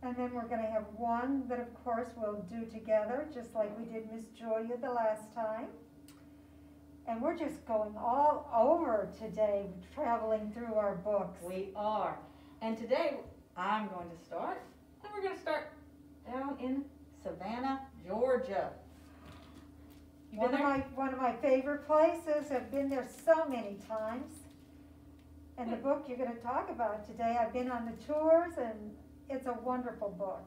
And then we're going to have one that, of course, we'll do together, just like we did Miss Julia the last time. And we're just going all over today, traveling through our books. We are. And today I'm going to start, and we're going to start down in Savannah, Georgia. You been there? One of my favorite places. I've been there so many times. And the book you're going to talk about today, I've been on the tours, and it's a wonderful book.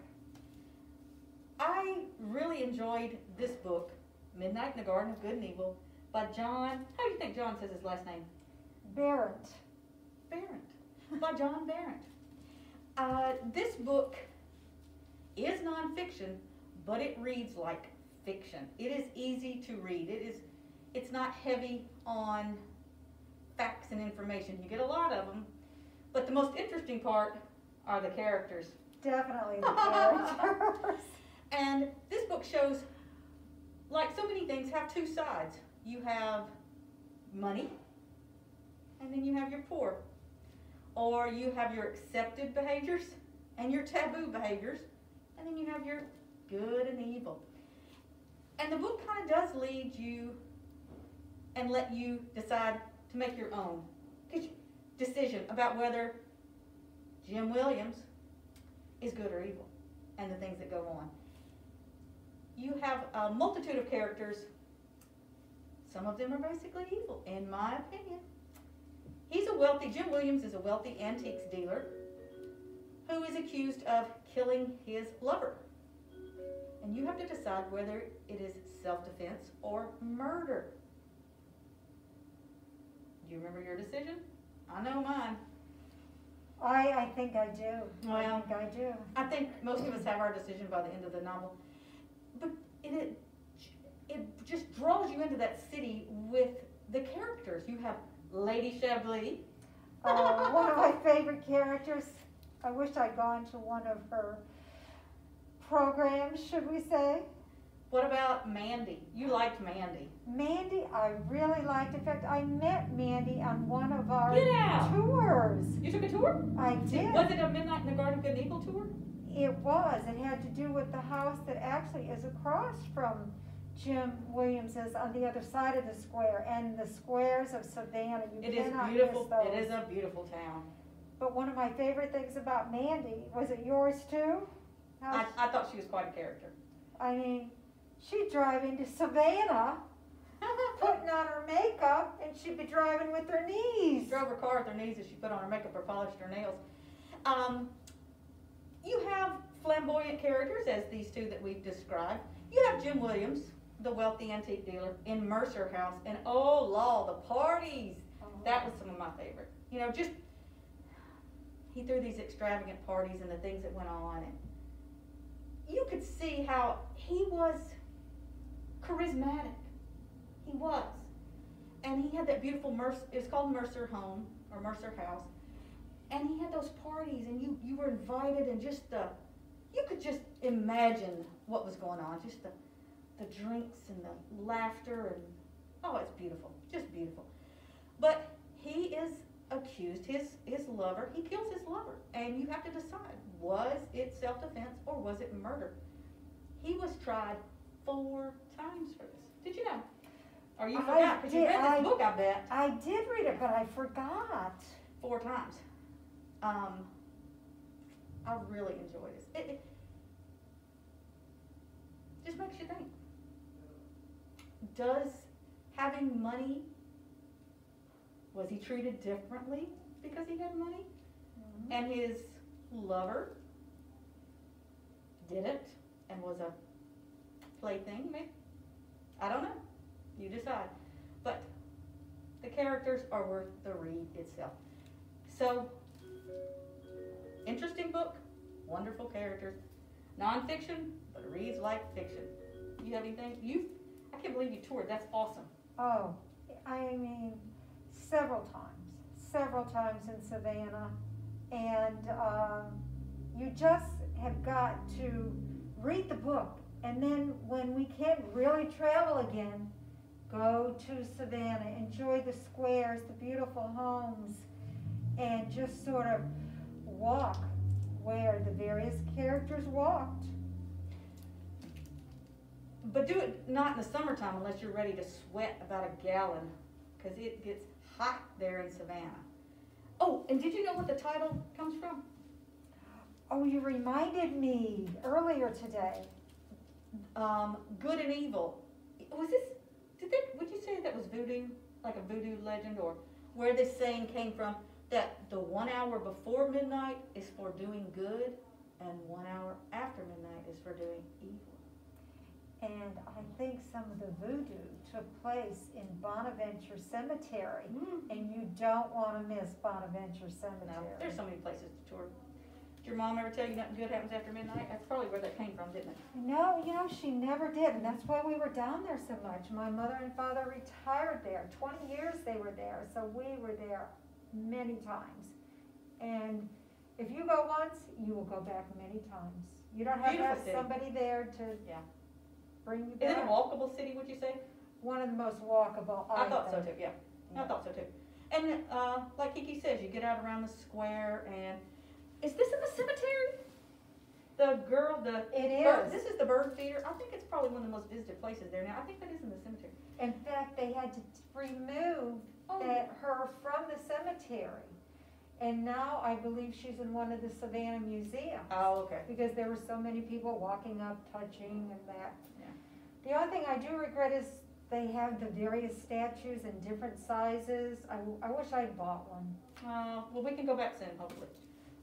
I really enjoyed this book, Midnight in the Garden of Good and Evil, by John, how do you think John says his last name? Berendt. Berendt, by John Berendt. This book is nonfiction, but it reads like fiction. It is easy to read. It's not heavy on facts and information. You get a lot of them, but the most interesting part are the characters. Definitely the characters. And this book shows, like so many things, have two sides. You have money, and then you have your poor. Or you have your accepted behaviors and your taboo behaviors, and then you have your good and evil. And the book kind of does lead you and let you decide to make your own decision about whether Jim Williams is good or evil and the things that go on. You have a multitude of characters. Some of them are basically evil, in my opinion. Jim Williams is a wealthy antiques dealer who is accused of killing his lover. And you have to decide whether it is self-defense or murder. Do you remember your decision? I know mine. I think I do. Well, I think I do. I think most of us have our decision by the end of the novel. But it just draws you into that city with the characters. You have Lady Chablis. One of my favorite characters. I wish I'd gone to one of her programs, should we say. What about Mandy? You liked Mandy. Mandy, I really liked. In fact, I met Mandy on one of our tours. You took a tour? I did. Was it a Midnight in the Garden of Good and Evil tour? It was. It had to do with the house that actually is across from Jim Williams's on the other side of the square, and the squares of Savannah. It is beautiful. It is a beautiful town. But one of my favorite things about Mandy, was it yours too? I thought she was quite a character. I mean, she'd drive into Savannah, putting on her makeup, and she'd be driving with her knees. She drove her car with her knees as she put on her makeup or polished her nails. You have flamboyant characters, as these two that we've described. You have Jim Williams, the wealthy antique dealer, in Mercer House, and oh, law, the parties. That was some of my favorite. You know, just, he threw these extravagant parties and the things that went on, and you could see how he was charismatic. He was. And he had that beautiful it's called Mercer Home, or Mercer House. And he had those parties, and you were invited, and just you could just imagine what was going on. Just the drinks and the laughter, and oh, it's beautiful. Just beautiful. But he is accused, his lover, he kills his lover. And you have to decide, was it self-defense or was it murder? He was tried 4 times for this. Did you know? Or you forgot? Because you read this book, I bet. I did read it, but I forgot. 4 times. I really enjoy this. It just makes you think. Does having money, was he treated differently because he had money? Mm-hmm. And his lover didn't and was a plaything, maybe? I don't know. You decide. But the characters are worth the read itself. So, interesting book, wonderful characters, non-fiction, but it reads like fiction. You have anything? I can't believe you toured. That's awesome. Oh, I mean, several times in Savannah, and you just have got to read the book, and then when we can't really travel again, go to Savannah, enjoy the squares, the beautiful homes, and just sort of walk where the various characters walked. But do it not in the summertime unless you're ready to sweat about a gallon, because it gets hot there in Savannah. Oh, and did you know what the title comes from? Oh, you reminded me earlier today. Good and evil. Was this, would you say that was voodoo, like a voodoo legend, or where this saying came from, that the 1 hour before midnight is for doing good, and 1 hour after midnight is for doing evil? And I think some of the voodoo took place in Bonaventure Cemetery, and you don't want to miss Bonaventure Cemetery. No, there's so many places to tour. Did your mom ever tell you nothing good happens after midnight? That's probably where that came from, didn't it? No, you know, she never did, and that's why we were down there so much. My mother and father retired there. 20 years they were there, so we were there many times. And if you go once, you will go back many times. You don't have to have somebody there to bring you back. Is it a walkable city, would you say? One of the most walkable, I thought so too, yeah. I thought so too. And like Kiki says, you get out around the square, and is this in the cemetery? It is. This is the bird feeder. I think it's probably one of the most visited places there now. I think that is in the cemetery. In fact, they had to remove her from the cemetery. And now I believe she's in one of the Savannah museums. Oh, okay. Because there were so many people walking up, touching, and that. Yeah. The only thing I do regret is they have the various statues in different sizes. I wish I'd bought one. Well, we can go back soon, hopefully.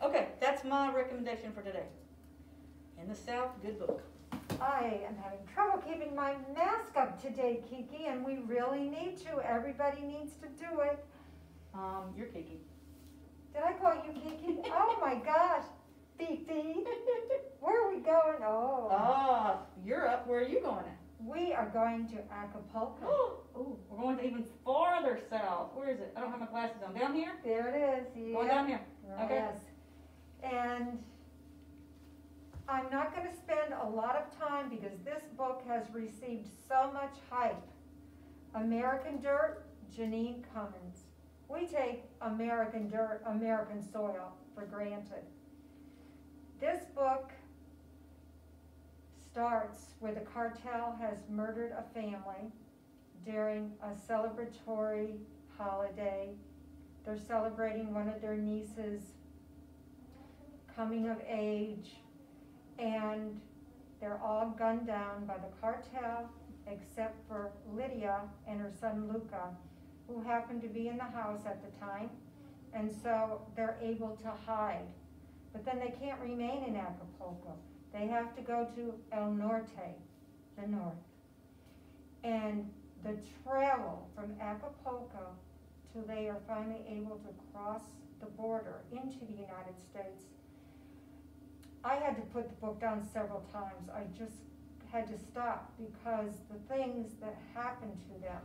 Okay, that's my recommendation for today. In the South, good book. I am having trouble keeping my mask up today, Kiki, and we really need to. Everybody needs to do it. You're Kiki. Did I call you Kiki? Oh my gosh. Fifi. Where are we going? Oh. Europe. Where are you going at? We are going to Acapulco. Oh, we're going to even farther south. Where is it? I don't have my glasses on. Down here? There it is. Yeah. Going down here. Okay. Yes. And I'm not going to spend a lot of time because this book has received so much hype. American Dirt, Janine Cummins. We take American dirt, American soil for granted. This book starts where the cartel has murdered a family during a celebratory holiday. They're celebrating one of their nieces' coming of age, and they're all gunned down by the cartel except for Lydia and her son Luca, who happened to be in the house at the time, and so they're able to hide. But then they can't remain in Acapulco. They have to go to El Norte, the north. And the travel from Acapulco till they are finally able to cross the border into the United States. I had to put the book down several times. I just had to stop because the things that happen to them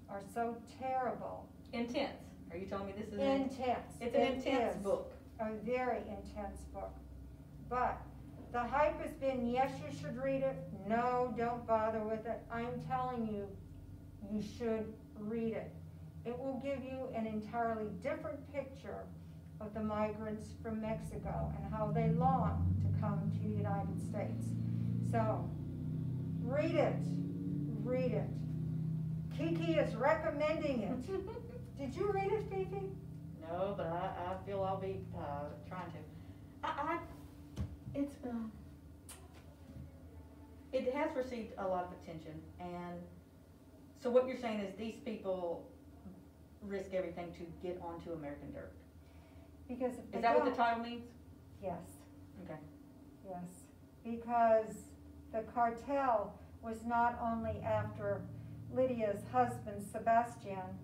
are so terrible. Intense. Are you telling me this is intense? It's an intense book. A very intense book. But the hype has been, yes, you should read it. No, don't bother with it. I'm telling you, you should read it. It will give you an entirely different picture of the migrants from Mexico and how they long to come to the United States. So, read it. Read it. Kiki is recommending it. Did you read it, Fifi? No, but I feel I'll be trying to. It has received a lot of attention, and so what you're saying is these people risk everything to get onto American dirt. Because if they Is that what don't- the title means? Yes. Okay. Yes, because the cartel was not only after Lydia's husband, Sebastian,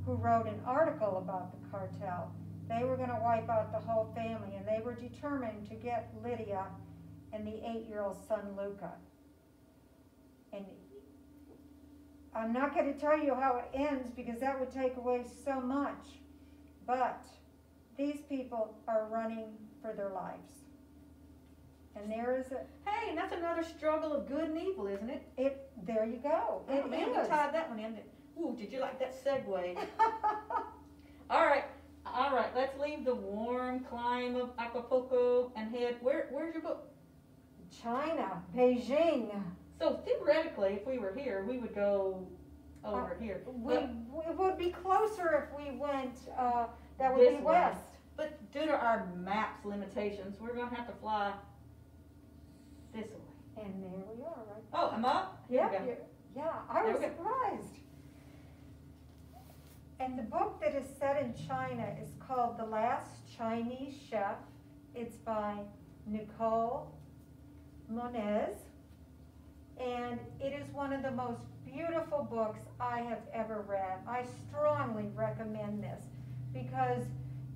who wrote an article about the cartel. They were going to wipe out the whole family, and they were determined to get Lydia and the 8-year-old son, Luca. And I'm not going to tell you how it ends because that would take away so much. But these people are running for their lives. And there is a... Hey, and that's another struggle of good and evil, isn't it? There you go. Oh, It man, is. we tied that one in. Ooh, did you like that segue? All right, let's leave the warm climb of Acapulco and head head. Where's your book? China, Beijing. So theoretically, if we were here, we would go over here. It would be closer if we went, that would This be way. west. But due to our map's limitations, we're gonna have to fly this way. And there we are, right? Oh, am I? Yeah, Here we go. yeah, I was There we go. surprised. And the book that is set in China is called The Last Chinese Chef. It's by Nicole Moniz. And it is one of the most beautiful books I have ever read. I strongly recommend this because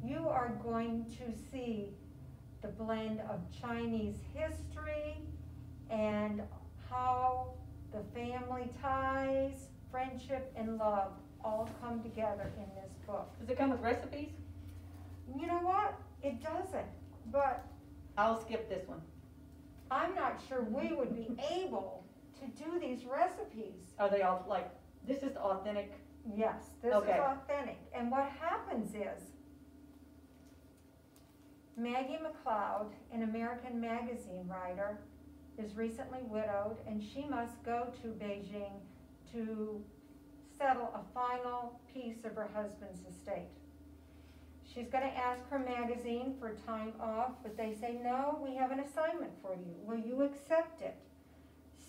you are going to see the blend of Chinese history and how the family ties, friendship, and love all come together in this book. Does it come with recipes? You know what? It doesn't, but I'll skip this one. I'm not sure we would be able to do these recipes. Are they all like, this is the authentic? Yes, this Okay. is authentic. And what happens is, Maggie McLeod, an American magazine writer, is recently widowed, and she must go to Beijing to settle a final piece of her husband's estate. She's going to ask her magazine for time off, but they say, no, we have an assignment for you. Will you accept it?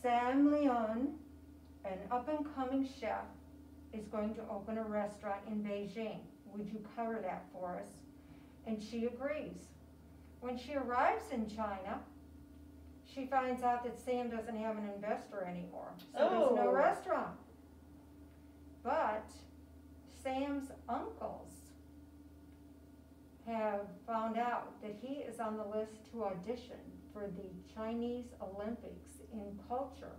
Sam Leon, an up-and-coming chef, is going to open a restaurant in Beijing. Would you cover that for us? And she agrees. When she arrives in China, she finds out that Sam doesn't have an investor anymore, so there's no Oh. restaurant. But Sam's uncles have found out that he is on the list to audition for the Chinese Olympics in culture.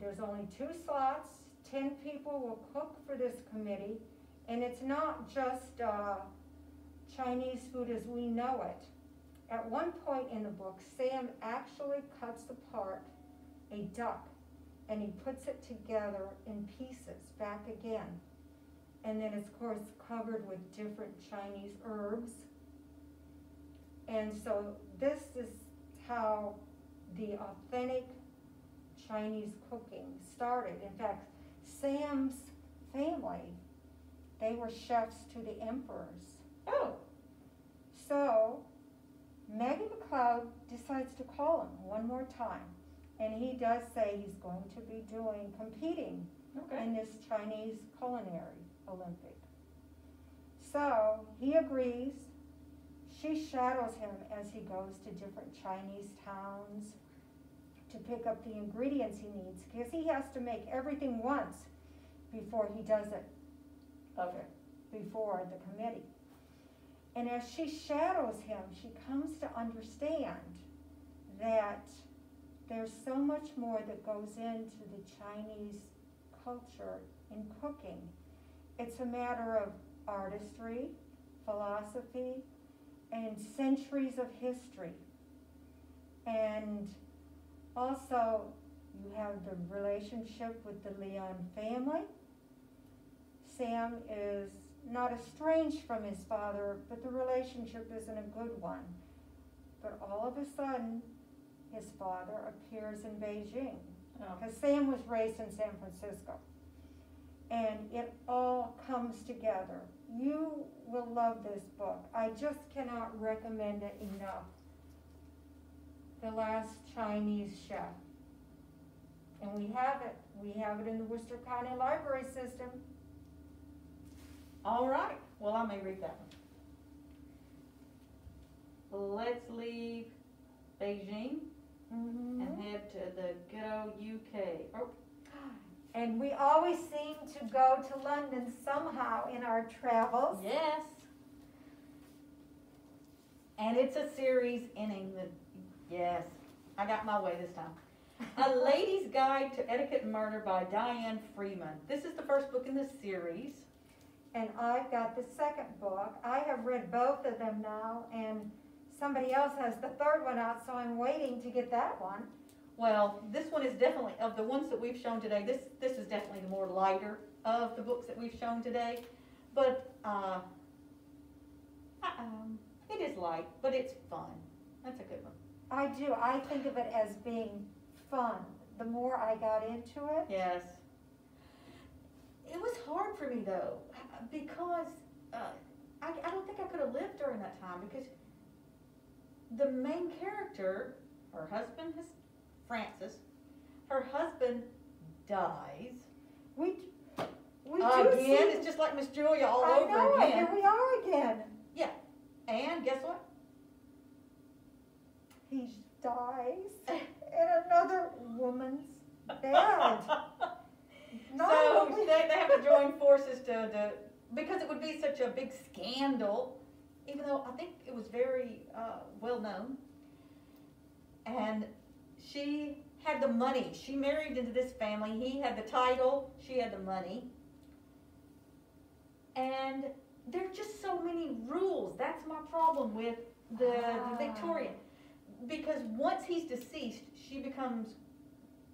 There's only 2 slots, 10 people will cook for this committee, and it's not just Chinese food as we know it. At one point in the book, Sam actually cuts apart a duck and he puts it together in pieces back again. And then it's, of course, covered with different Chinese herbs. And so this is how the authentic Chinese cooking started. In fact, Sam's family, they were chefs to the emperors. Oh. So Maggie McLeod decides to call him one more time. And he does say he's going to be competing Okay. in this Chinese culinary Olympic. So he agrees. She shadows him as he goes to different Chinese towns to pick up the ingredients he needs, because he has to make everything once before he does it Okay. before the committee. And as she shadows him, she comes to understand that there's so much more that goes into the Chinese culture in cooking. It's a matter of artistry, philosophy, and centuries of history. And also, you have the relationship with the Leon family. Sam is not estranged from his father, but the relationship isn't a good one. But all of a sudden, his father appears in Beijing, because Sam was raised in San Francisco. And it all comes together. You will love this book. I just cannot recommend it enough. The Last Chinese Chef. And we have it. We have it in the Worcester County Library System. All right. Well, I may read that one. Let's leave Beijing and head to the good old UK. Oh. And we always seem to go to London somehow in our travels. Yes. And it's a series in England. Yes. I got my way this time. A Lady's Guide to Etiquette and Murder by Diane Freeman. This is the first book in this series. And I've got the second book. I have read both of them now, and somebody else has the third one out, so I'm waiting to get that one. Well, this one is definitely, of the ones that we've shown today, this is definitely the more lighter of the books that we've shown today. But it is light, but it's fun. That's a good one. I do. I think of it as being fun. The more I got into it. Yes. It was hard for me though, because I don't think I could have lived during that time, because the main character, her husband is Francis, her husband dies. We do Again, see, it's just like Miss Julia all I over know, again. here we are again. Yeah, and guess what? He dies in another woman's bed. So they have to join forces to, because it would be such a big scandal, even though I think it was very well known. And she had the money. She married into this family. He had the title. She had the money. And there are just so many rules. That's my problem with the Victorian. Because once he's deceased, she becomes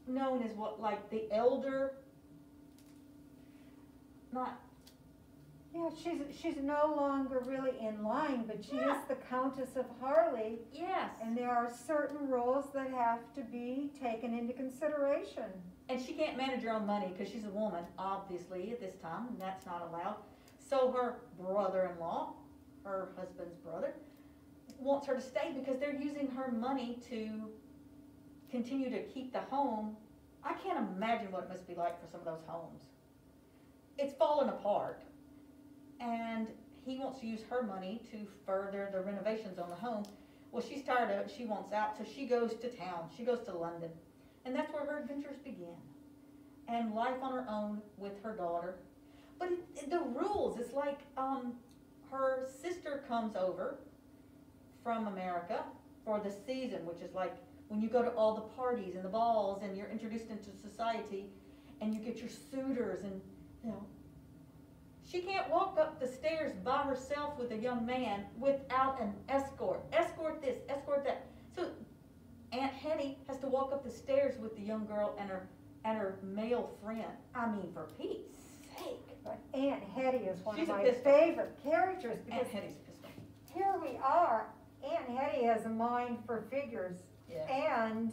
known as what, like the elder, not. Yeah, she's no longer really in line, but she is the Countess of Harley, Yes. and there are certain rules that have to be taken into consideration. And she can't manage her own money because she's a woman, obviously, at this time, and that's not allowed. So her brother-in-law, her husband's brother, wants her to stay because they're using her money to continue to keep the home. I can't imagine what it must be like for some of those homes. It's fallen apart. And he wants to use her money to further the renovations on the home. Well, she's tired of it. She wants out, so she goes to town. She goes to London. And that's where her adventures begin. And life on her own with her daughter. But the rules, it's like her sister comes over from America for the season, which is like when you go to all the parties and the balls and you're introduced into society and you get your suitors and, you know. She can't walk up the stairs by herself with a young man without an escort. Escort this, escort that. So Aunt Hetty has to walk up the stairs with the young girl and her male friend. I mean, for Pete's sake. But Aunt Hetty is one She's of a my pistol. favorite characters Aunt because Hetty's pistol. here we are. Aunt Hetty has a mind for figures Yeah. and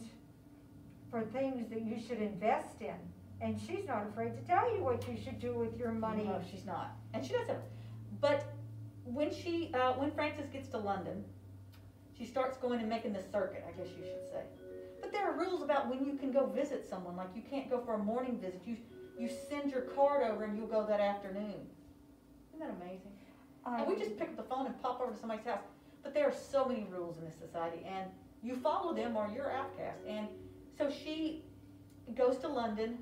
for things that you should invest in. And she's not afraid to tell you what you should do with your money. No, she's not. And she doesn't. But when when Frances gets to London, she starts going and making the circuit, I guess you should say. But there are rules about when you can go visit someone. Like you can't go for a morning visit. You send your card over and you'll go that afternoon. Isn't that amazing? And we just pick up the phone and pop over to somebody's house. But there are so many rules in this society, and you follow them or you're outcast. And so she goes to London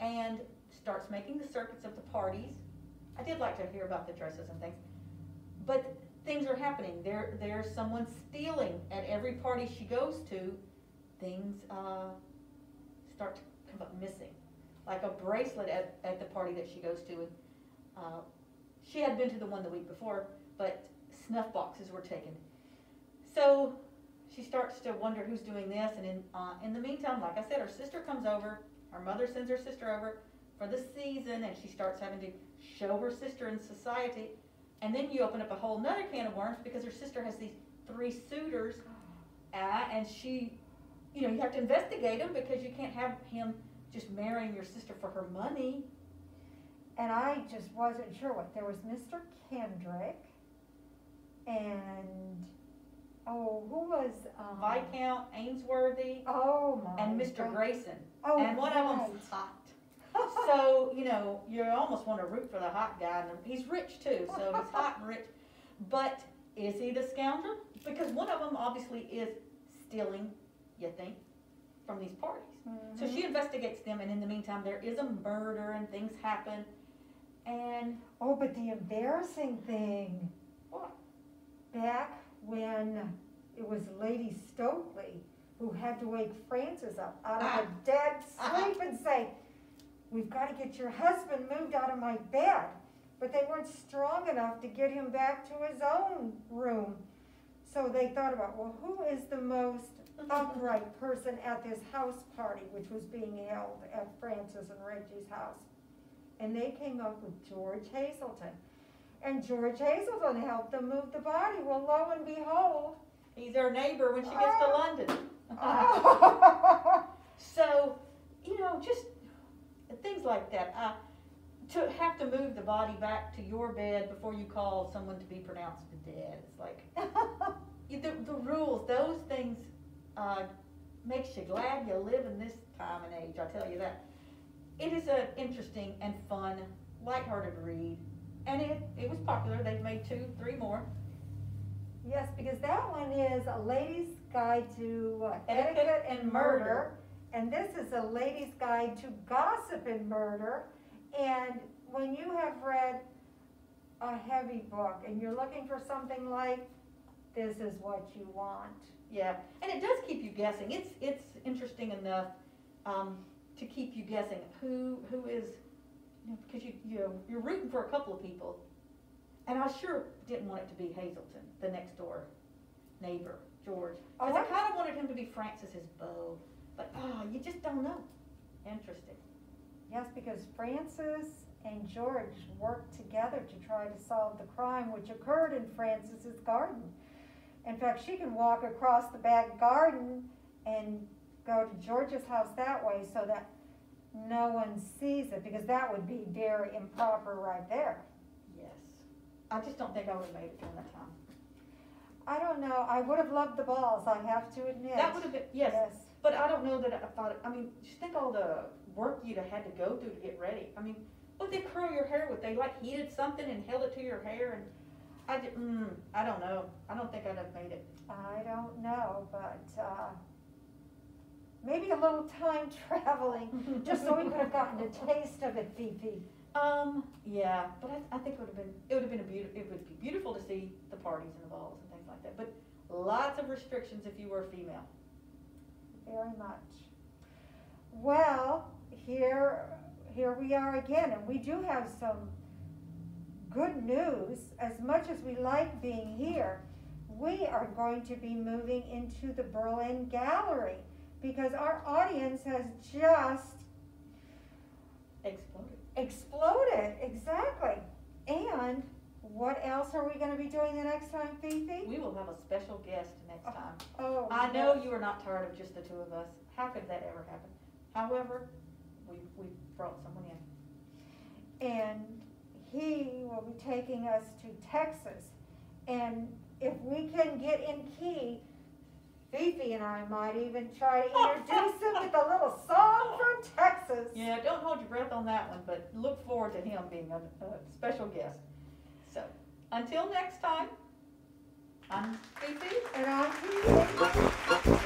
and starts making the circuits of the parties. I did like to hear about the dresses and things. But things are happening. There's someone stealing at every party she goes to. Things start to come up missing. Like a bracelet at the party that she goes to. And, she had been to the one the week before, but snuff boxes were taken. So she starts to wonder who's doing this. And in the meantime, like I said, her sister comes over. Her mother sends her sister over for the season, and she starts having to show her sister in society. And then you open up a whole nother can of worms because her sister has these 3 suitors, and she, you have to investigate him because you can't have him just marrying your sister for her money. And I just wasn't sure what. There was Mr. Kendrick, and who was Viscount Ainsworthy. Oh my! And Mr. God. Grayson. Oh, and one of right. them's hot. So, you almost want to root for the hot guy. And he's rich too, so he's hot and rich. But is he the scoundrel? Because one of them obviously is stealing, you think, from these parties. Mm-hmm. So she investigates them, and in the meantime, there is a murder and things happen. And but the embarrassing thing, what? back when it was Lady Stokely who had to wake Frances up out of a dead sleep and say, "We've got to get your husband moved out of my bed." But they weren't strong enough to get him back to his own room. So they thought about, well, who is the most upright person at this house party, which was being held at Frances and Reggie's house? And they came up with George Hazelton. And George Hazelton helped them move the body. Well, lo and behold, He's her neighbor when she gets to London. So, you know, just things like that. To have to move the body back to your bed before you call someone to be pronounced dead. It's like, the rules, those things makes you glad you live in this time and age, I tell you that. It is an interesting and fun, lighthearted read. And it was popular. They've made 2, 3 more. Yes, because that one is A Lady's Guide to Etiquette and Murder. And this is A Lady's Guide to Gossip and Murder. And when you have read a heavy book and you're looking for something light, this is what you want. Yeah, and it does keep you guessing. It's interesting enough to keep you guessing who is, you know, because you're rooting for a couple of people. And I sure didn't want it to be Hazelton, the next door neighbor, George. Because I kind of wanted him to be Francis's beau. But, you just don't know. Interesting. Yes, because Francis and George worked together to try to solve the crime which occurred in Francis's garden. In fact, she can walk across the back garden and go to George's house that way so that no one sees it, because that would be very improper right there. Yes. I just don't think I would have made it during that time. I don't know. I would have loved the balls, I have to admit. That would have been, yes. But I don't know that I thought, I mean, just think all the work you'd have had to go through to get ready. I mean, what did they curl your hair with? They like heated something and held it to your hair, and I don't know. I don't think I'd have made it. I don't know, but maybe a little time traveling, just so we could have gotten a taste of it, Fifi. Yeah, but I think it would be beautiful to see the parties and the balls and things like that. But lots of restrictions if you were female. Very much. Well, here we are again, and we do have some good news. As much as we like being here, we are going to be moving into the Berlin Gallery because our audience has just exploded, exactly. And what else are we going to be doing the next time, Fifi? We will have a special guest next time. Oh, I know you are not tired of just the 2 of us. How could that ever happen? However, we brought someone in. And he will be taking us to Texas. And if we can get in key, Fifi and I might even try to introduce him with a little song from Texas. Yeah, don't hold your breath on that one, but look forward to him being a special guest. So, until next time, I'm Fifi. And I'm Kiki.